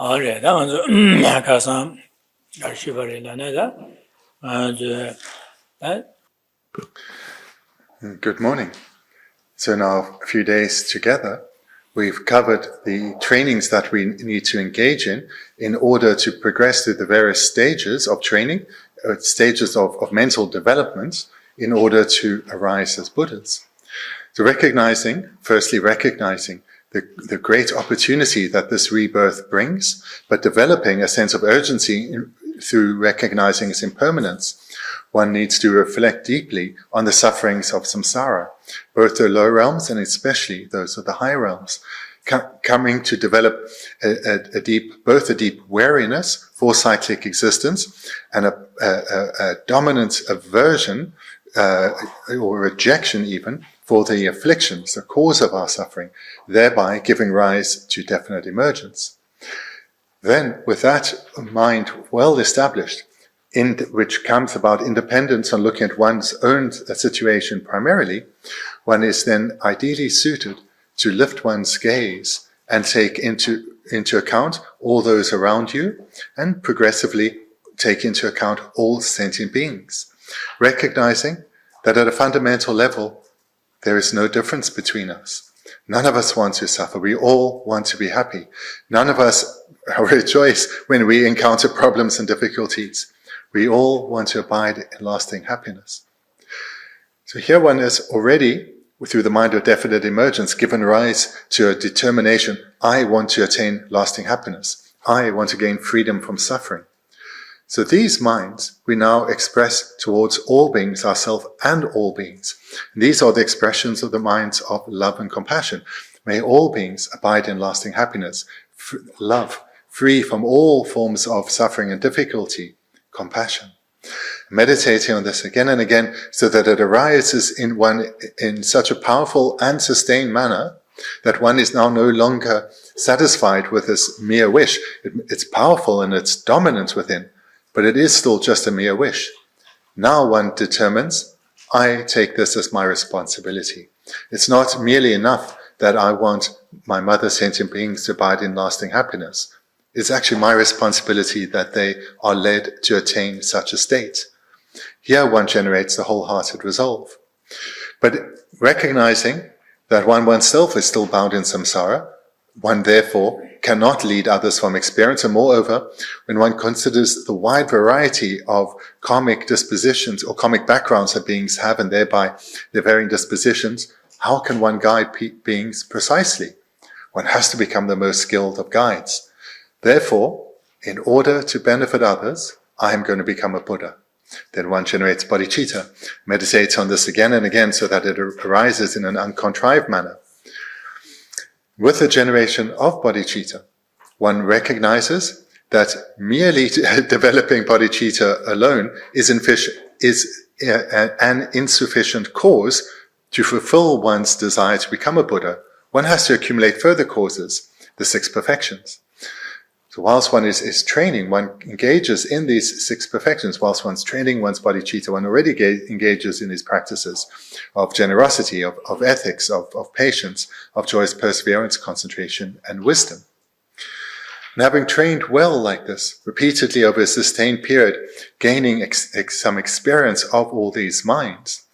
Good morning. So now a few days together, we've covered the trainings that we need to engage in order to progress through the various stages of training, stages of mental development, in order to arise as Buddhas. So firstly recognizing the great opportunity that this rebirth brings, but developing a sense of urgency through recognizing its impermanence. One needs to reflect deeply on the sufferings of samsara, both the lower realms and especially those of the high realms, coming to develop both a deep wariness for cyclic existence and a dominant aversion or rejection even for the afflictions, the cause of our suffering, thereby giving rise to definite emergence. Then, with that mind well established, which comes about independence on looking at one's own situation primarily, one is then ideally suited to lift one's gaze and take into account all those around you and progressively take into account all sentient beings, recognizing that at a fundamental level, there is no difference between us. None of us want to suffer. We all want to be happy. None of us rejoice when we encounter problems and difficulties. We all want to abide in lasting happiness. So here one is already, through the mind of definite emergence, given rise to a determination, I want to attain lasting happiness. I want to gain freedom from suffering. So these minds we now express towards all beings, ourselves and all beings. And these are the expressions of the minds of love and compassion. May all beings abide in lasting happiness, love, free from all forms of suffering and difficulty, compassion. Meditating on this again and again so that it arises in such a powerful and sustained manner that one is now no longer satisfied with this mere wish. It's powerful and it's dominant within, but it is still just a mere wish. Now one determines, I take this as my responsibility. It's not merely enough that I want my mother sentient beings to abide in lasting happiness. It's actually my responsibility that they are led to attain such a state. Here one generates the wholehearted resolve. But recognizing that one oneself is still bound in samsara, one therefore cannot lead others from experience, and moreover, when one considers the wide variety of karmic dispositions or karmic backgrounds that beings have and thereby their varying dispositions, how can one guide beings precisely? One has to become the most skilled of guides. Therefore, in order to benefit others, I am going to become a Buddha. Then one generates bodhicitta, meditates on this again and again so that it arises in an uncontrived manner. With the generation of bodhicitta, one recognizes that merely developing bodhicitta alone is an insufficient cause to fulfill one's desire to become a Buddha. One has to accumulate further causes, the 6 perfections. So whilst one is training, one engages in these 6 perfections. Whilst one's training one's bodhicitta, one already engages in these practices of generosity, of ethics, of patience, of joyous perseverance, concentration, and wisdom. And having trained well like this, repeatedly over a sustained period, gaining some experience of all these minds,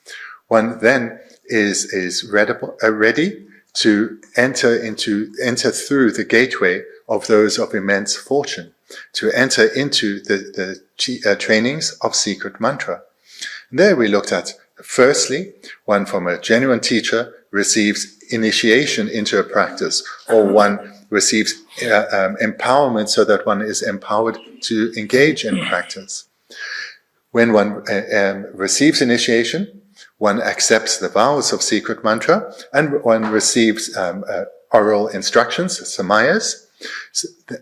one then is ready to enter through the gateway of those of immense fortune, to enter into the trainings of secret mantra. And there we looked at, firstly, one from a genuine teacher receives initiation into a practice, or one receives empowerment so that one is empowered to engage in practice. When one receives initiation, one accepts the vows of secret mantra, and one receives oral instructions, samayas.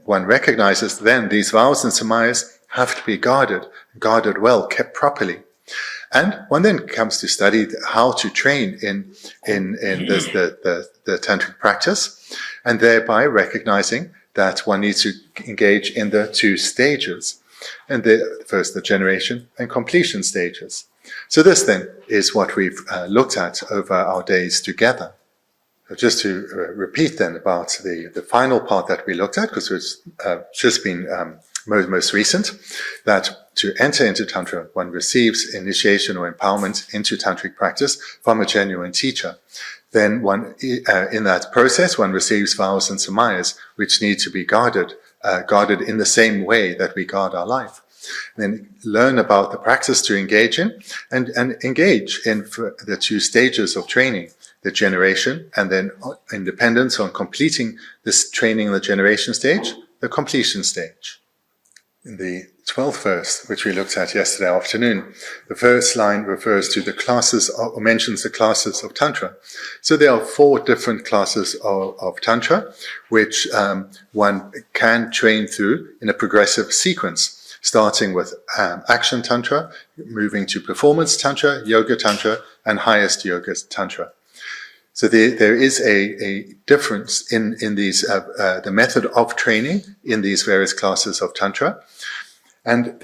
One recognizes then these vows and samayas have to be guarded well, kept properly. And one then comes to study how to train in the tantric practice, and thereby recognizing that one needs to engage in the 2 stages, and first the generation and completion stages. So this then is what we've looked at over our days together. Just to repeat then about the final part that we looked at, because it's just been most recent, that to enter into Tantra, one receives initiation or empowerment into Tantric practice from a genuine teacher. Then one, in that process, one receives vows and samayas, which need to be guarded in the same way that we guard our life. Then learn about the practice to engage in, and engage in the two stages of training, the generation, and then independence on completing this training in the generation stage, the completion stage. In the 12th verse, which we looked at yesterday afternoon, the first line refers to the classes, or mentions the classes of Tantra. So there are 4 different classes of Tantra, which one can train through in a progressive sequence, starting with action Tantra, moving to performance Tantra, yoga Tantra, and highest yoga Tantra. So there is a difference in these, the method of training in these various classes of Tantra. And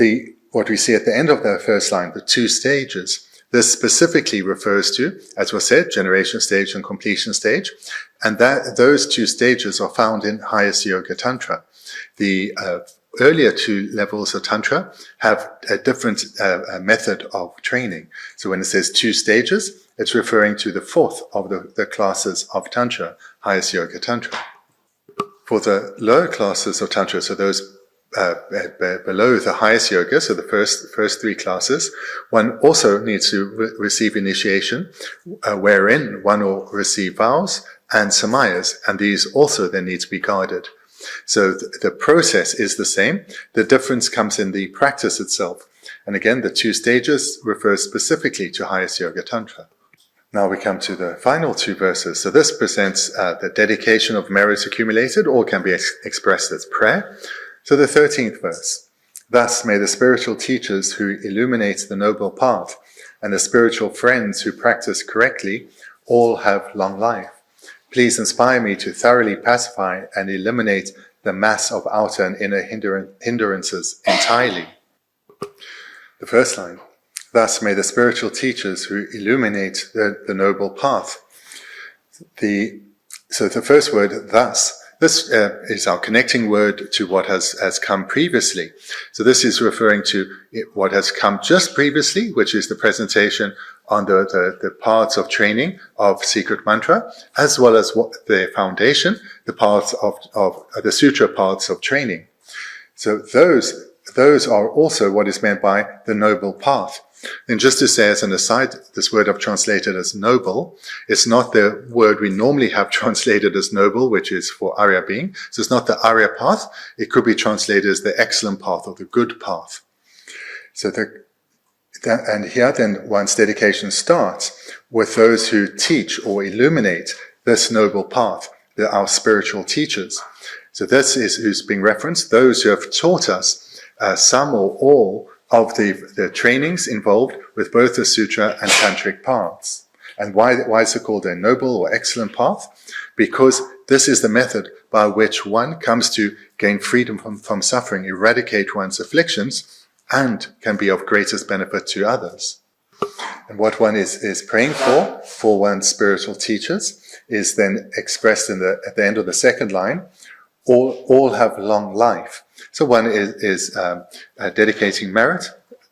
what we see at the end of the first line, the 2 stages, this specifically refers to, as was said, generation stage and completion stage. And those 2 stages are found in highest yoga Tantra. The earlier 2 levels of Tantra have a different method of training. So when it says 2 stages, it's referring to the 4th of the classes of Tantra, highest yoga Tantra. For the lower classes of Tantra, so those below the highest yoga, so the first 3 classes, one also needs to receive initiation, wherein one will receive vows and samayas, and these also then need to be guarded. So the process is the same. The difference comes in the practice itself. And again, the 2 stages refer specifically to highest yoga Tantra. Now we come to the final 2 verses. So this presents the dedication of merits accumulated, or can be expressed as prayer. So the 13th verse. Thus may the spiritual teachers who illuminate the noble path, and the spiritual friends who practice correctly, all have long life. Please inspire me to thoroughly pacify and eliminate the mass of outer and inner hindrances entirely. The first line. Thus may the spiritual teachers who illuminate the noble path. So the first word, thus, this is our connecting word to what has come previously. So this is referring to what has come just previously, which is the presentation on the parts of training of secret mantra, as well as the foundation, the parts of the sutra parts of training. So those are also what is meant by the noble path. And just to say as an aside, this word I've translated as noble, it's not the word we normally have translated as noble, which is for Arya being. So it's not the Arya path. It could be translated as the excellent path or the good path. So and here then one's dedication starts with those who teach or illuminate this noble path, our spiritual teachers. So this is who's being referenced, those who have taught us some or all of the trainings involved with both the sutra and tantric paths. And why is it called a noble or excellent path? Because this is the method by which one comes to gain freedom from suffering, eradicate one's afflictions, and can be of greatest benefit to others. And what one is praying for one's spiritual teachers, is then expressed at the end of the second line. All have long life. So one is dedicating merit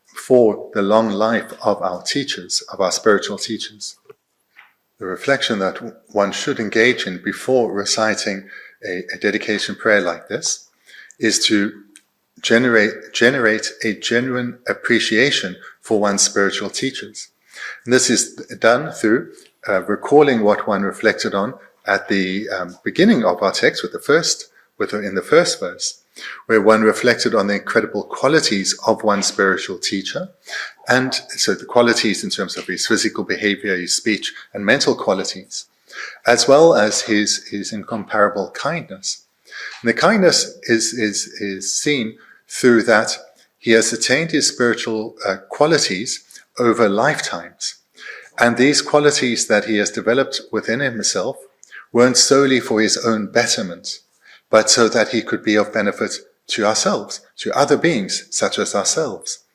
for the long life of our teachers, of our spiritual teachers. The reflection that one should engage in before reciting a dedication prayer like this is to generate a genuine appreciation for one's spiritual teachers. And this is done through recalling what one reflected on at the beginning of our text in the first verse, where one reflected on the incredible qualities of one's spiritual teacher, and so the qualities in terms of his physical behavior, his speech, and mental qualities, as well as his incomparable kindness. And the kindness is seen through that he has attained his spiritual qualities over lifetimes. And these qualities that he has developed within himself weren't solely for his own betterment, but so that he could be of benefit to ourselves, to other beings such as ourselves.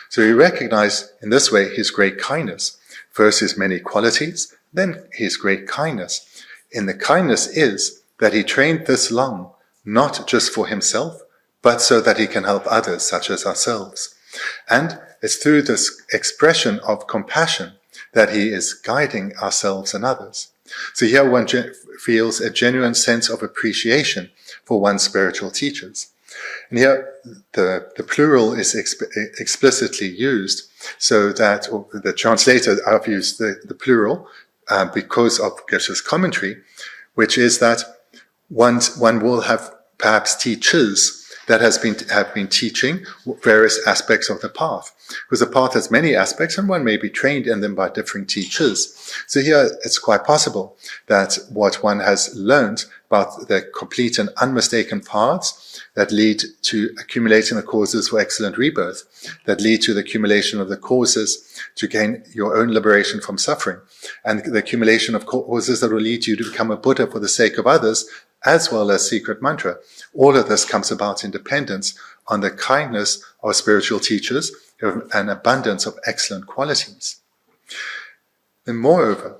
So we recognize in this way his great kindness. First his many qualities, then his great kindness, in the kindness is that he trained this long, not just for himself, but so that he can help others, such as ourselves. And it's through this expression of compassion that he is guiding ourselves and others. So here one feels a genuine sense of appreciation for one's spiritual teachers. And here the plural is explicitly used, so that the translator, I've used the plural because of Geshe's commentary, which is that one will have perhaps teachers that have been teaching various aspects of the path. Because the path has many aspects, and one may be trained in them by different teachers. So here it's quite possible that what one has learned about the complete and unmistaken paths that lead to accumulating the causes for excellent rebirth, that lead to the accumulation of the causes to gain your own liberation from suffering, and the accumulation of causes that will lead you to become a Buddha for the sake of others, as well as secret mantra. All of this comes about in dependence on the kindness of spiritual teachers who have an abundance of excellent qualities. And moreover,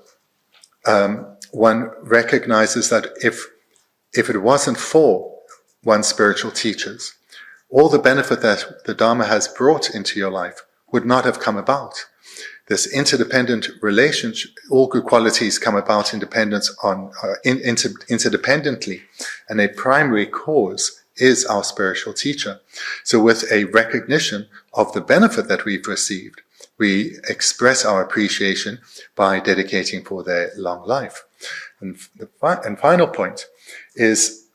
one recognizes that if it wasn't for one's spiritual teachers, all the benefit that the Dharma has brought into your life would not have come about. This interdependent relationship, all good qualities come about interdependently, and a primary cause is our spiritual teacher. So with a recognition of the benefit that we've received, we express our appreciation by dedicating for their long life. And the final point is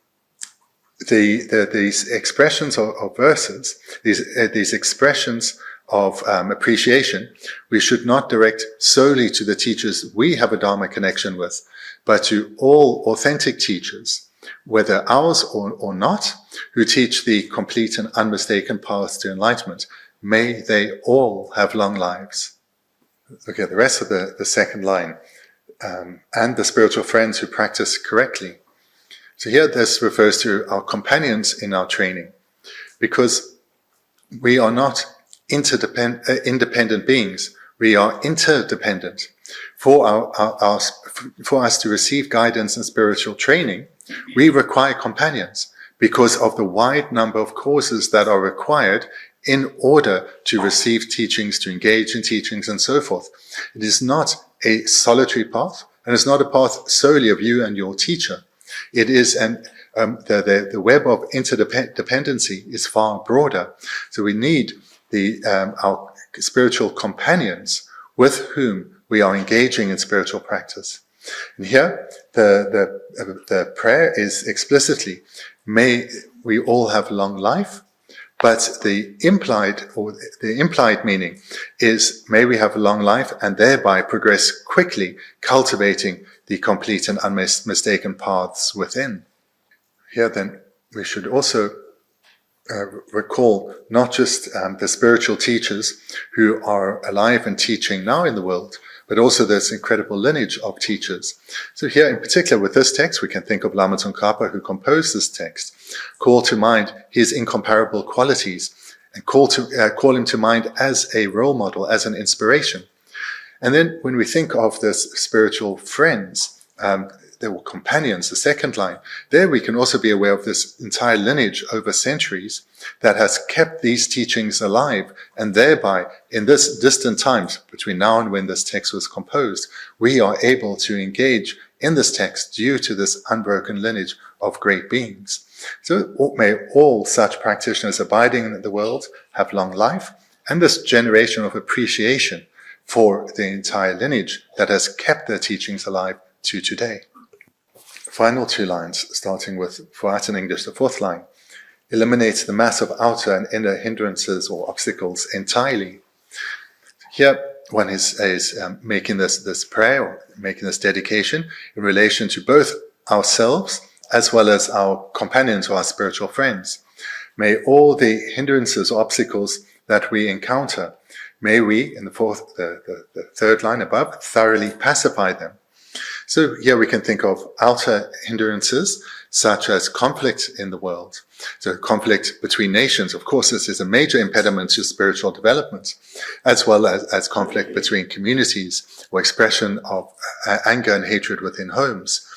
these expressions of verses, these expressions of appreciation, we should not direct solely to the teachers we have a Dharma connection with, but to all authentic teachers, whether ours or not, who teach the complete and unmistaken path to enlightenment. May they all have long lives. Okay, the rest of the second line, and the spiritual friends who practice correctly. So here this refers to our companions in our training, because we are not independent beings. We are interdependent. For us to receive guidance and spiritual training, we require companions because of the wide number of causes that are required in order to receive teachings, to engage in teachings, and so forth. It is not a solitary path, and it's not a path solely of you and your teacher. It is the web of interdependency is far broader. So we need our spiritual companions with whom we are engaging in spiritual practice. And here, the prayer is explicitly, may we all have long life, but the implied meaning is, may we have a long life and thereby progress quickly, cultivating the complete and unmistaken paths within. Here then, we should also recall not just the spiritual teachers who are alive and teaching now in the world, but also this incredible lineage of teachers. So here in particular with this text, we can think of Lama Tsongkhapa, who composed this text, call to mind his incomparable qualities, and call him to mind as a role model, as an inspiration. And then when we think of this spiritual friends, they were companions, the second line. There we can also be aware of this entire lineage over centuries that has kept these teachings alive, and thereby, in this distant times between now and when this text was composed, we are able to engage in this text due to this unbroken lineage of great beings. So may all such practitioners abiding in the world have long life, and this generation of appreciation for the entire lineage that has kept their teachings alive to today. Final two lines, starting with, for us in English, the fourth line, eliminates the mass of outer and inner hindrances or obstacles entirely. Here, one is making this prayer, or making this dedication in relation to both ourselves as well as our companions or our spiritual friends. May all the hindrances or obstacles that we encounter, may we, in the third line above, thoroughly pacify them. So here we can think of outer hindrances, such as conflict in the world. So conflict between nations, of course, this is a major impediment to spiritual development, as well as conflict between communities or expression of anger and hatred within homes.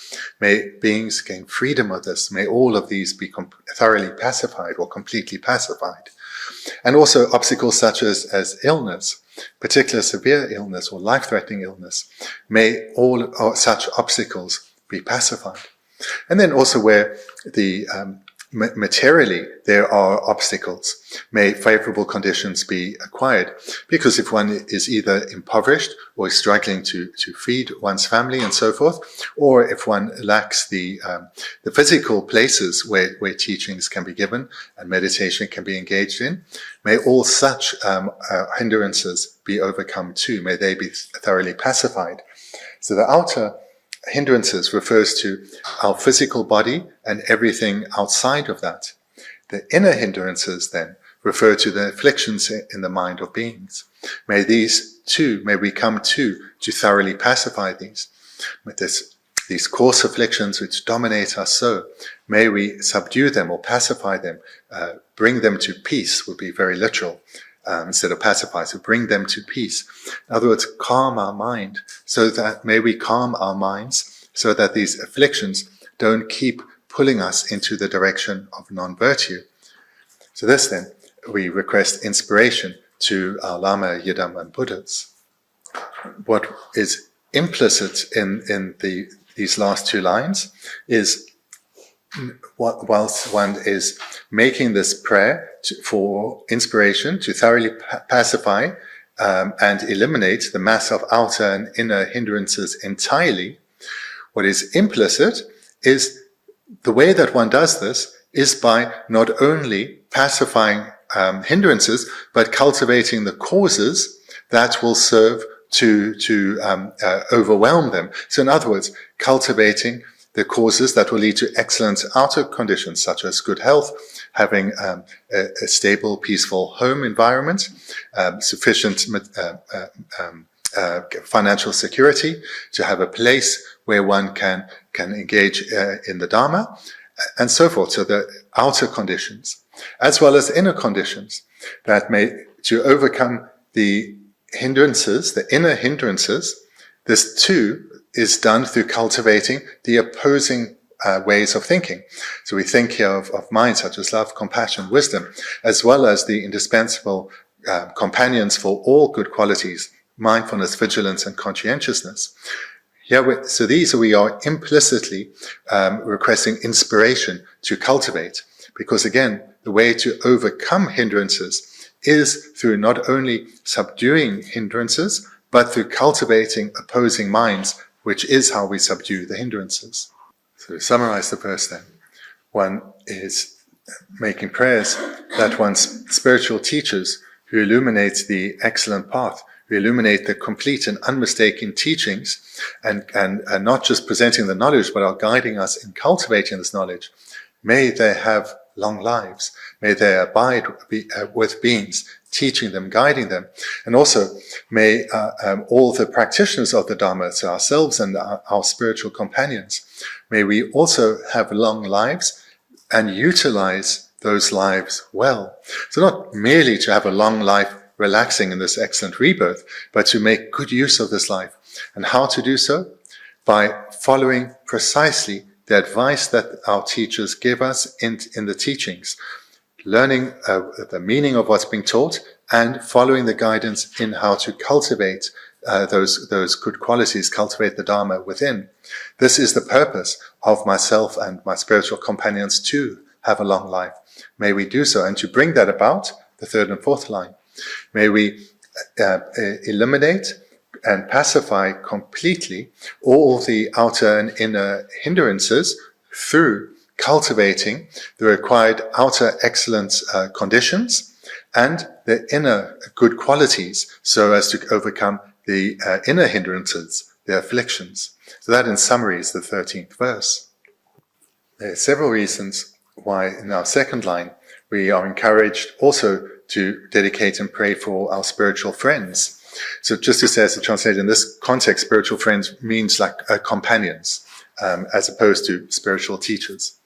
May beings gain freedom of this. May all of these be thoroughly pacified or completely pacified. And also obstacles such as illness, particular severe illness or life-threatening illness. May all such obstacles be pacified. And then also where the materially there are obstacles, may favorable conditions be acquired. Because if one is either impoverished or is struggling to feed one's family and so forth, or if one lacks the physical places where teachings can be given and meditation can be engaged in, may all such hindrances be overcome too. May they be thoroughly pacified. So the outer hindrances refers to our physical body and everything outside of that. The inner hindrances then refer to the afflictions in the mind of beings. May we come to thoroughly pacify these. With these coarse afflictions which dominate us so, may we subdue them or pacify them, bring them to peace would be very literal. Instead of pacify, so bring them to peace. In other words, calm our mind, may we calm our minds so that these afflictions don't keep pulling us into the direction of non-virtue. So this then, we request inspiration to our Lama, Yidam and Buddhas. What is implicit in these last two lines is whilst one is making this prayer for inspiration to thoroughly pacify and eliminate the mass of outer and inner hindrances entirely, what is implicit is the way that one does this is by not only pacifying hindrances, but cultivating the causes that will serve to overwhelm them. So in other words, cultivating the causes that will lead to excellent outer conditions, such as good health, having a stable, peaceful home environment, sufficient financial security, to have a place where one can engage in the Dharma, and so forth. So the outer conditions, as well as inner conditions, that may, to overcome the hindrances, the inner hindrances, this too is done through cultivating the opposing ways of thinking. So we think here of minds such as love, compassion, wisdom, as well as the indispensable companions for all good qualities, mindfulness, vigilance, and conscientiousness. So these we are implicitly requesting inspiration to cultivate, because again, the way to overcome hindrances is through not only subduing hindrances, but through cultivating opposing minds, which is how we subdue the hindrances. So to summarize the verse then, one is making prayers that one's spiritual teachers who illuminate the excellent path, who illuminate the complete and unmistaken teachings, and not just presenting the knowledge, but are guiding us in cultivating this knowledge, may they have long lives. May they abide with beings, teaching them, guiding them. And also, may all the practitioners of the Dharma, so ourselves and our spiritual companions, may we also have long lives and utilize those lives well. So not merely to have a long life relaxing in this excellent rebirth, but to make good use of this life. And how to do so? By following precisely the advice that our teachers give us in the teachings, learning the meaning of what's being taught, and following the guidance in how to cultivate those good qualities, cultivate the Dharma within. This is the purpose of myself and my spiritual companions to have a long life. May we do so, and to bring that about, the third and fourth line, may we eliminate and pacify completely all the outer and inner hindrances through cultivating the required outer excellent conditions and the inner good qualities, so as to overcome the inner hindrances, the afflictions. So that in summary is the 13th verse. There are several reasons why in our second line we are encouraged also to dedicate and pray for our spiritual friends. So just to say, as a translator, in this context, spiritual friends means like companions, as opposed to spiritual teachers.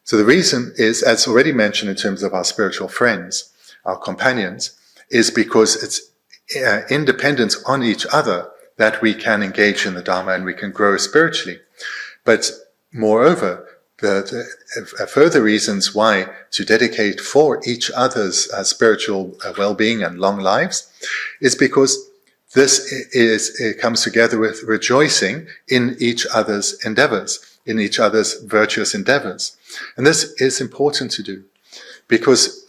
So the reason is, as already mentioned in terms of our spiritual friends, our companions, is because it's independence on each other that we can engage in the Dharma and we can grow spiritually. But moreover, the further reasons why to dedicate for each other's spiritual well-being and long lives is because it comes together with rejoicing in each other's endeavors, in each other's virtuous endeavors. And this is important to do because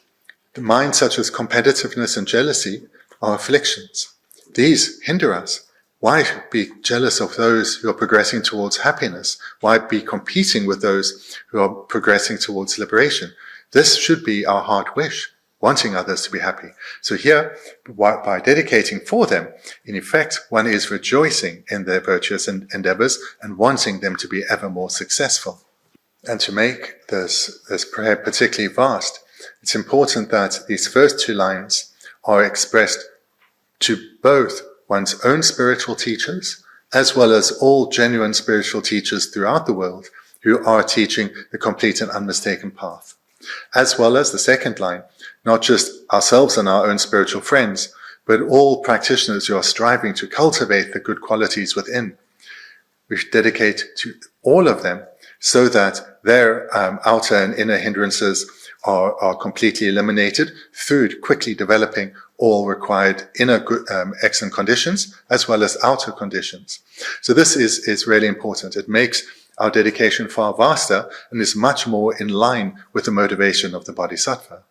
the minds such as competitiveness and jealousy are afflictions. These hinder us. Why be jealous of those who are progressing towards happiness? Why be competing with those who are progressing towards liberation? This should be our heart wish, wanting others to be happy. So here, by dedicating for them, in effect, one is rejoicing in their virtuous endeavors and wanting them to be ever more successful. And to make this prayer particularly vast, it's important that these first two lines are expressed to both one's own spiritual teachers, as well as all genuine spiritual teachers throughout the world who are teaching the complete and unmistaken path. As well as the second line, not just ourselves and our own spiritual friends, but all practitioners who are striving to cultivate the good qualities within. We should dedicate to all of them so that their outer and inner hindrances are completely eliminated through quickly developing all required inner good, excellent conditions as well as outer conditions. So this is really important. It makes our dedication far vaster and is much more in line with the motivation of the Bodhisattva.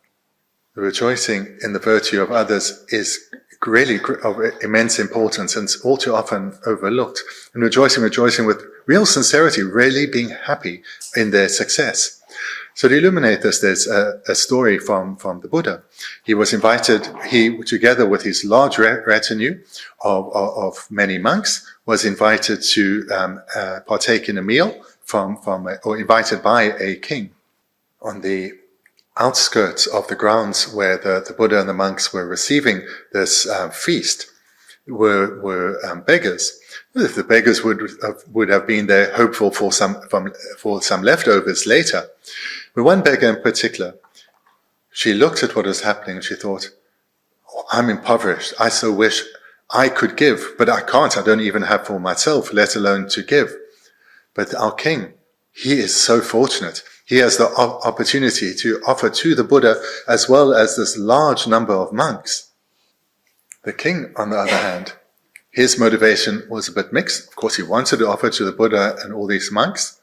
The rejoicing in the virtue of others is really of immense importance and all too often overlooked. And rejoicing with real sincerity, really being happy in their success. So to illuminate this, there's a story from the Buddha. He was invited, together with his large retinue of many monks, was invited to partake in a meal or invited by a king. On the outskirts of the grounds where the Buddha and the monks were receiving this feast were beggars. If the beggars would have been there hopeful for some leftovers later. But one beggar in particular, she looked at what was happening and she thought, oh, I'm impoverished. I so wish I could give, but I can't. I don't even have for myself, let alone to give. But our king, he is so fortunate. He has the opportunity to offer to the Buddha as well as this large number of monks. The king, on the other hand, his motivation was a bit mixed. Of course, he wanted to offer to the Buddha and all these monks,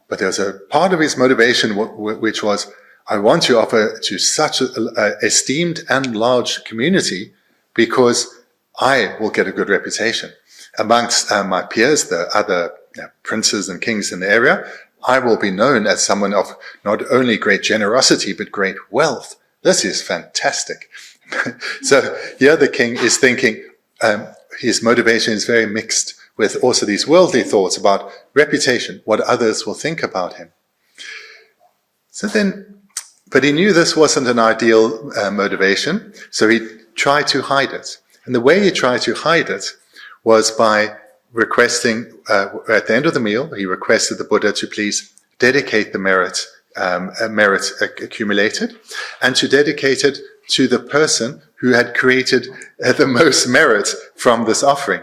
but there was a part of his motivation which was, I want to offer to such an esteemed and large community because I will get a good reputation. Amongst my peers, the other princes and kings in the area, I will be known as someone of not only great generosity, but great wealth. This is fantastic. So here the king is thinking, his motivation is very mixed with also these worldly thoughts about reputation, what others will think about him. But he knew this wasn't an ideal motivation, so he tried to hide it. And the way he tried to hide it was by requesting, at the end of the meal, he requested the Buddha to please dedicate the merit accumulated, and to dedicate it to the person who had created the most merit from this offering.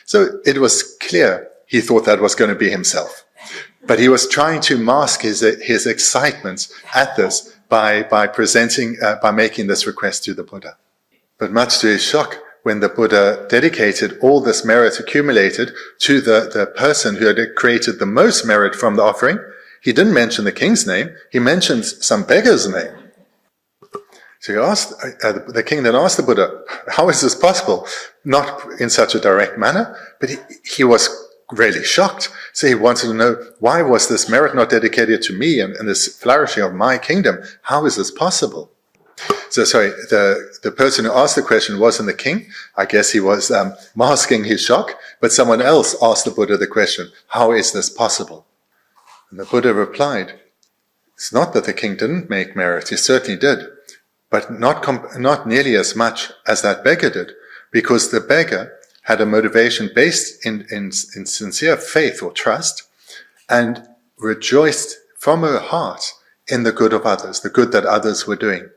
So it was clear he thought that was going to be himself. But he was trying to mask his excitement at this by making this request to the Buddha. But much to his shock, when the Buddha dedicated all this merit accumulated to the person who had created the most merit from the offering, he didn't mention the king's name, he mentioned some beggar's name. So he asked, the king then asked the Buddha, how is this possible? Not in such a direct manner, but he was really shocked. So he wanted to know, why was this merit not dedicated to me and this flourishing of my kingdom? How is this possible? So sorry, the person who asked the question wasn't the king. I guess he was masking his shock, but someone else asked the Buddha the question, how is this possible? And the Buddha replied, it's not that the king didn't make merit, he certainly did. But not nearly as much as that beggar did, because the beggar had a motivation based in sincere faith or trust, and rejoiced from her heart in the good of others, the good that others were doing.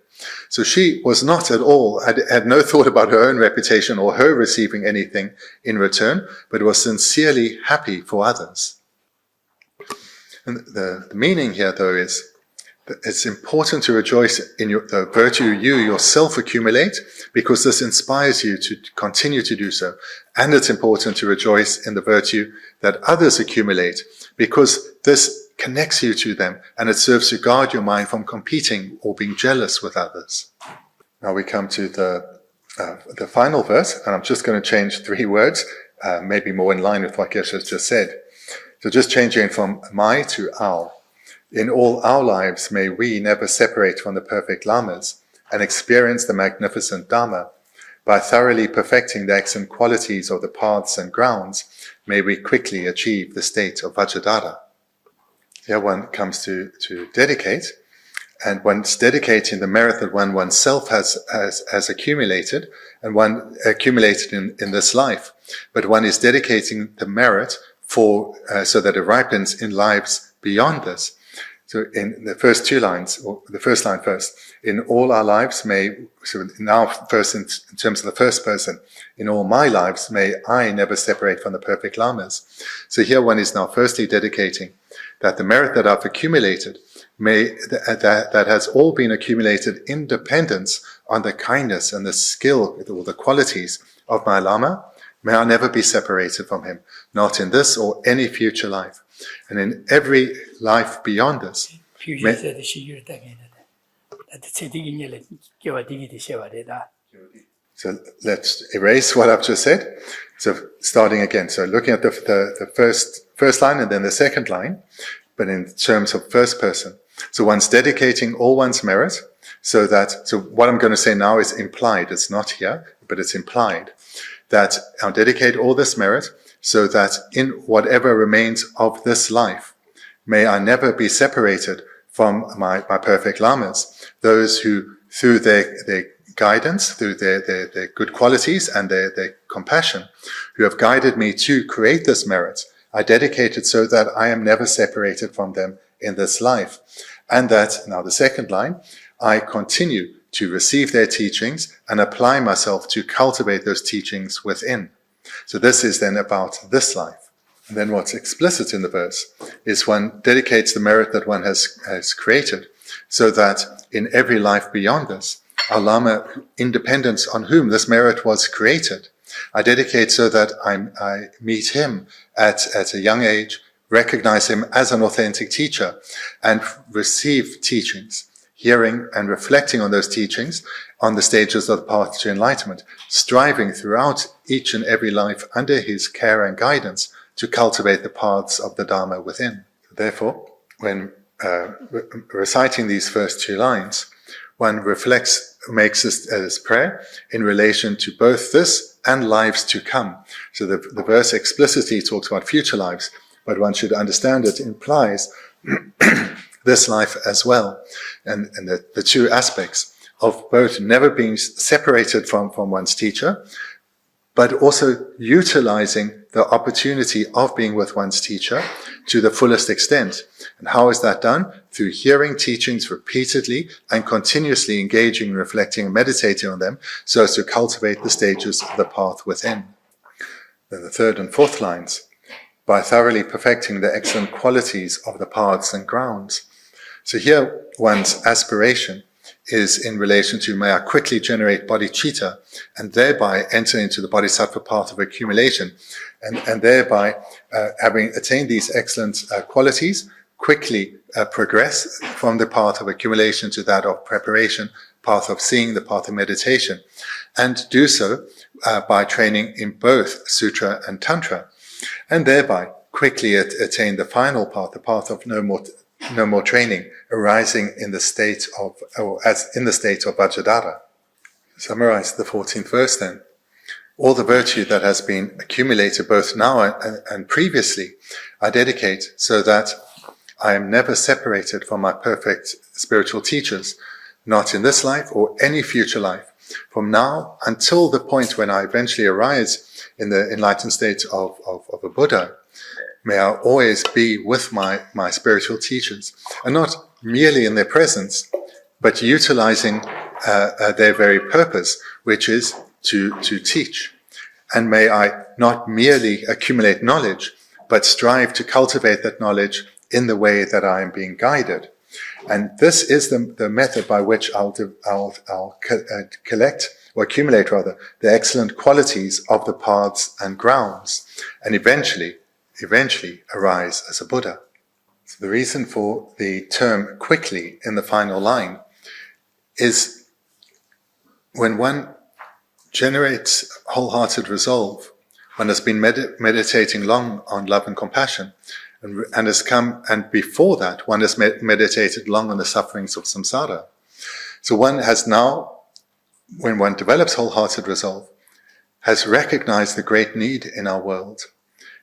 So she was not at all, had no thought about her own reputation or her receiving anything in return, but was sincerely happy for others. And the meaning here, though, is that it's important to rejoice in the virtue you yourself accumulate, because this inspires you to continue to do so. And it's important to rejoice in the virtue that others accumulate, because this connects you to them, and it serves to guard your mind from competing or being jealous with others. Now we come to the final verse, and I'm just going to change 3 words, maybe more in line with what Geshe has just said. So just changing from my to our. In all our lives, may we never separate from the perfect lamas and experience the magnificent Dharma. By thoroughly perfecting the excellent qualities of the paths and grounds, may we quickly achieve the state of Vajradhara. Here one comes to dedicate, and one's dedicating the merit that oneself has accumulated, and one accumulated in this life. But one is dedicating the merit for so that it ripens in lives beyond this. So in the first 2 lines, or the first line first, in all our lives may, so now first in terms of the first person, in all my lives may I never separate from the perfect lamas. So here one is now firstly dedicating that the merit that I've accumulated that has all been accumulated in dependence on the kindness and the skill or the qualities of my Lama, may I never be separated from him, not in this or any future life. And in every life beyond this. So let's erase what I've just said. So starting again. So looking at the first line and then the second line, but in terms of first person. So one's dedicating all one's merit, so what I'm going to say now is implied. It's not here, but it's implied. That I'll dedicate all this merit so that in whatever remains of this life, may I never be separated from my perfect lamas, those who, through their guidance, through their good qualities and their compassion, who have guided me to create this merit, I dedicate it so that I am never separated from them in this life. And that, now the second line, I continue to receive their teachings and apply myself to cultivate those teachings within. So this is then about this life. And then what's explicit in the verse is one dedicates the merit that one has created, so that in every life beyond this, our Lama, in dependence on whom this merit was created, I dedicate so that I meet him at a young age, recognize him as an authentic teacher, and receive teachings, hearing and reflecting on those teachings on the stages of the path to enlightenment, striving throughout each and every life under his care and guidance to cultivate the paths of the Dharma within. Therefore, when reciting these first 2 lines, one makes this prayer in relation to both this and lives to come. So the verse explicitly talks about future lives, but one should understand it implies this life as well. And the 2 aspects of both never being separated from one's teacher, but also utilizing the opportunity of being with one's teacher to the fullest extent. And how is that done? Through hearing teachings repeatedly and continuously engaging, reflecting, and meditating on them, so as to cultivate the stages of the path within. Then the 3rd and 4th lines, by thoroughly perfecting the excellent qualities of the paths and grounds. So here one's aspiration is in relation to, may I quickly generate bodhicitta and thereby enter into the bodhisattva path of accumulation, and thereby having attained these excellent qualities, quickly progress from the path of accumulation to that of preparation, path of seeing, the path of meditation, and do so by training in both sutra and tantra, and thereby quickly attain the final path, the path of no more training, arising in the state of, or as in the state of Vajradhara. Summarize the 14th verse then. All the virtue that has been accumulated both now and previously, I dedicate so that I am never separated from my perfect spiritual teachers, not in this life or any future life, from now until the point when I eventually arise in the enlightened state of a Buddha. May I always be with my spiritual teachers, and not merely in their presence, but utilizing their very purpose, which is to teach. And may I not merely accumulate knowledge, but strive to cultivate that knowledge in the way that I am being guided. And this is the method by which I'll collect, or accumulate rather, the excellent qualities of the paths and grounds, and eventually arise as a Buddha. So the reason for the term quickly in the final line is when one generates wholehearted resolve, one has been meditating long on love and compassion, and has come, and before that one has meditated long on the sufferings of samsara. So one has now, when one develops wholehearted resolve, has recognized the great need in our world,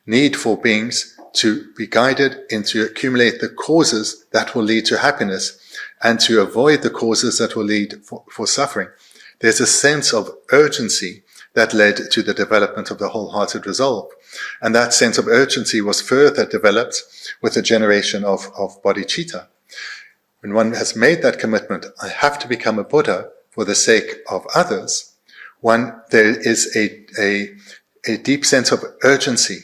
need for beings to be guided into accumulate the causes that will lead to happiness and to avoid the causes that will lead for suffering. There's a sense of urgency that led to the development of the wholehearted resolve. And that sense of urgency was further developed with the generation of bodhicitta. When one has made that commitment, I have to become a Buddha for the sake of others, there is a deep sense of urgency.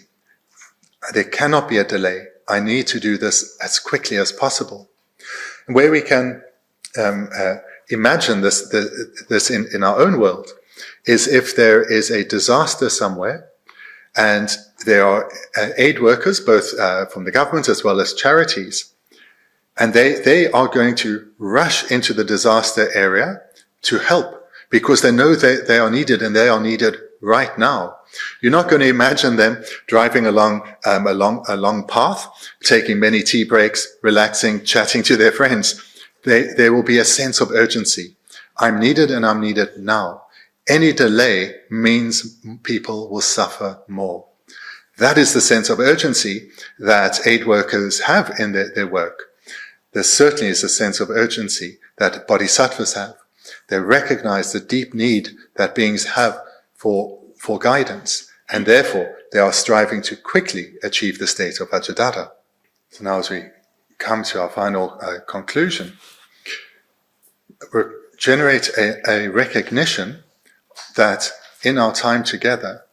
There cannot be a delay. I need to do this as quickly as possible. And where we can imagine this in our own world is if there is a disaster somewhere and there are aid workers, both from the government as well as charities, and they are going to rush into the disaster area to help because they know they are needed, and they are needed right now. You're not going to imagine them driving along a long path, taking many tea breaks, relaxing, chatting to their friends. There will be a sense of urgency. I'm needed, and I'm needed now. Any delay means people will suffer more. That is the sense of urgency that aid workers have in their work. There certainly is a sense of urgency that bodhisattvas have. They recognize the deep need that beings have for guidance, and therefore they are striving to quickly achieve the state of Vajradhara. So now as we come to our final conclusion, generate a recognition that in our time together,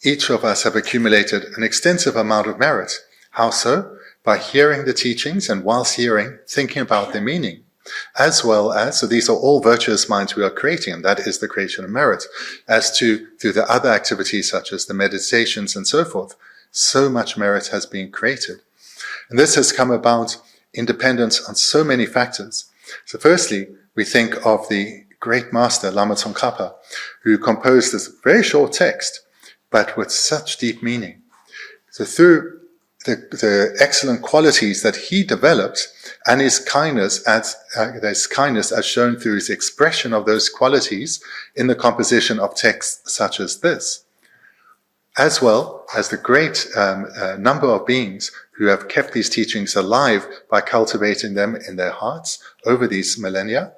each of us have accumulated an extensive amount of merit. How so? By hearing the teachings, and whilst hearing, thinking about their meaning. As well as, so these are all virtuous minds we are creating, and that is the creation of merit. As to, through the other activities such as the meditations and so forth, so much merit has been created. And this has come about in dependence on so many factors. So firstly, we think of the great master, Lama Tsongkhapa, who composed this very short text, but with such deep meaning. So through the excellent qualities that he developed, and his kindness as shown through his expression of those qualities in the composition of texts such as this, as well as the great number of beings who have kept these teachings alive by cultivating them in their hearts over these millennia,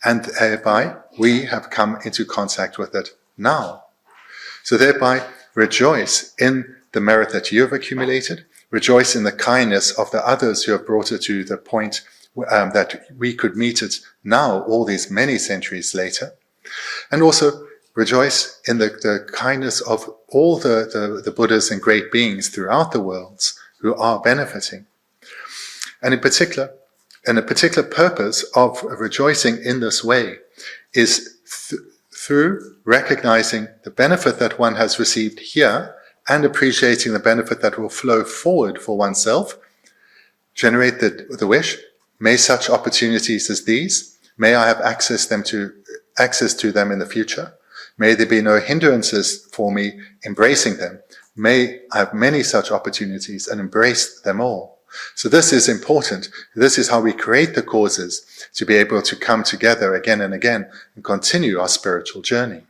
and thereby we have come into contact with it now. So thereby rejoice in the merit that you have accumulated, rejoice in the kindness of the others who have brought it to the point that we could meet it now, all these many centuries later. And also rejoice in the kindness of all the Buddhas and great beings throughout the worlds who are benefiting. And a particular purpose of rejoicing in this way is through recognizing the benefit that one has received here and appreciating the benefit that will flow forward for oneself, generate the wish, may such opportunities as these, may I have access to them in the future, may there be no hindrances for me embracing them, may I have many such opportunities and embrace them all. So this is important. This is how we create the causes to be able to come together again and again and continue our spiritual journey.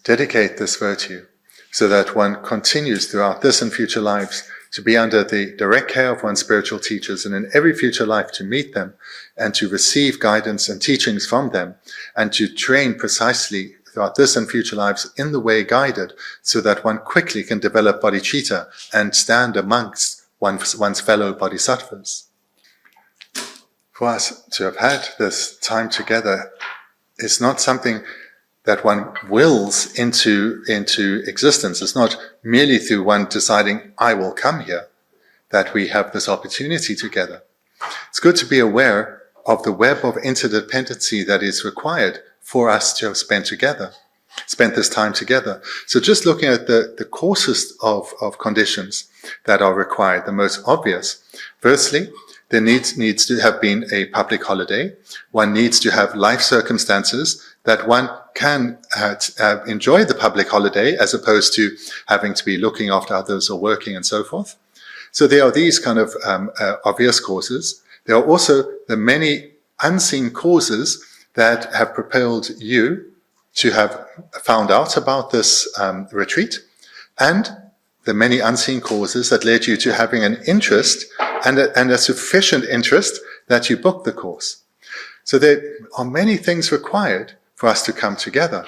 Dedicate this virtue so that one continues throughout this and future lives to be under the direct care of one's spiritual teachers, and in every future life to meet them and to receive guidance and teachings from them, and to train precisely throughout this and future lives in the way guided, so that one quickly can develop bodhicitta and stand amongst one's fellow bodhisattvas. For us to have had this time together is not something that one wills into existence. It's not merely through one deciding, I will come here. that we have this opportunity together. It's good to be aware of the web of interdependency that is required for us to spend this time together. So just looking at the coarsest of conditions that are required, the most obvious. Firstly, there needs to have been a public holiday. One needs to have life circumstances that one can enjoy the public holiday as opposed to having to be looking after others or working and so forth. So there are these kind of obvious causes. There are also the many unseen causes that have propelled you to have found out about this retreat, and the many unseen causes that led you to having an interest and a sufficient interest that you booked the course. So there are many things required for us to come together.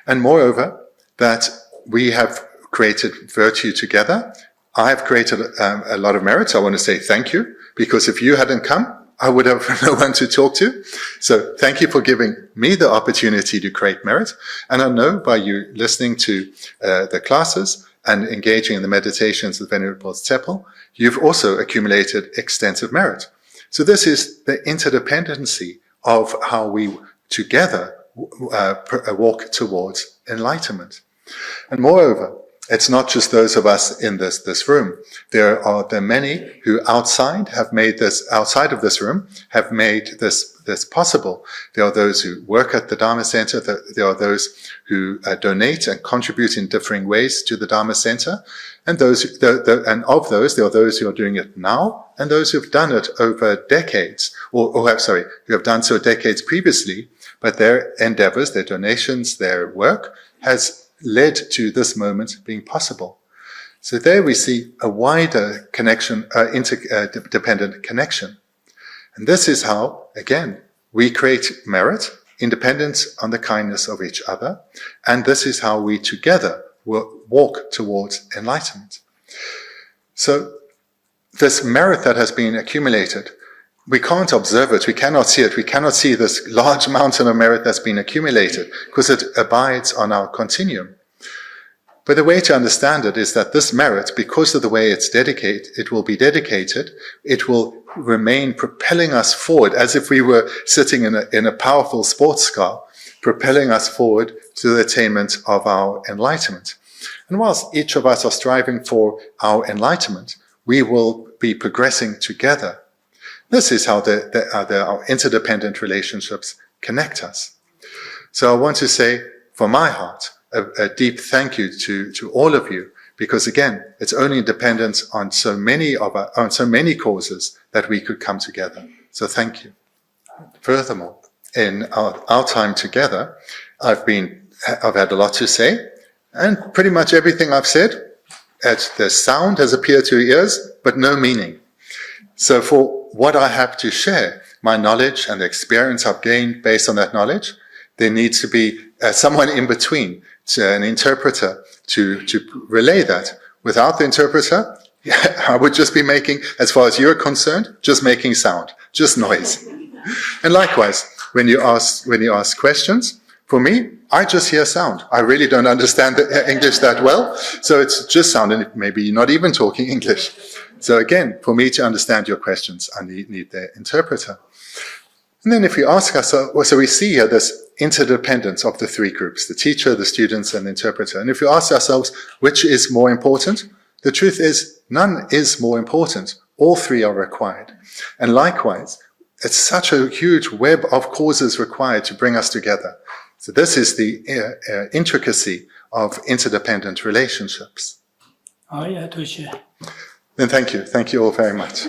And moreover, that we have created virtue together. I've created a lot of merit. I want to say thank you, because if you hadn't come, I would have no one to talk to. So thank you for giving me the opportunity to create merit. And I know by you listening to the classes and engaging in the meditations of Venerable Tsepel, you've also accumulated extensive merit. So this is the interdependency of how we together walk towards enlightenment. And moreover, it's not just those of us in this room. There are the many who outside of this room, have made this possible. There are those who work at the Dharma Center. There are those who donate and contribute in differing ways to the Dharma Center. And and of those, there are those who are doing it now, and those who have done it over decades, who have done so decades previously, but their endeavors, their donations, their work has led to this moment being possible. So there we see a wider connection, interdependent connection. And this is how, again, we create merit, independence on the kindness of each other, and this is how we together will walk towards enlightenment. So this merit that has been accumulated, we can't observe it, we cannot see it, we cannot see this large mountain of merit that's been accumulated, because it abides on our continuum. But the way to understand it is that this merit, because of the way it will be dedicated, it will remain propelling us forward, as if we were sitting in a powerful sports car, propelling us forward to the attainment of our enlightenment. And whilst each of us are striving for our enlightenment, we will be progressing together. This is how our interdependent relationships connect us. So I want to say, from my heart, a deep thank you to all of you, because again, it's only dependence on so many causes that we could come together. So thank you. Furthermore, in our time together, I've had a lot to say, and pretty much everything I've said, the sound has appeared to your ears, but no meaning. So for what I have to share, my knowledge and the experience I've gained based on that knowledge, there needs to be someone in between, an interpreter, to relay that. Without the interpreter, I would just be making, as far as you're concerned, just making sound, just noise. And likewise, when you ask questions, for me, I just hear sound. I really don't understand the English that well, so it's just sound, and maybe you're not even talking English. So again, for me to understand your questions, I need the interpreter. And then if we ask ourselves, so we see here this interdependence of the three groups, the teacher, the students, and the interpreter. And if we ask ourselves, which is more important? The truth is, none is more important. All three are required. And likewise, it's such a huge web of causes required to bring us together. So this is the intricacy of interdependent relationships. Oh, yeah, Then thank you. Thank you all very much.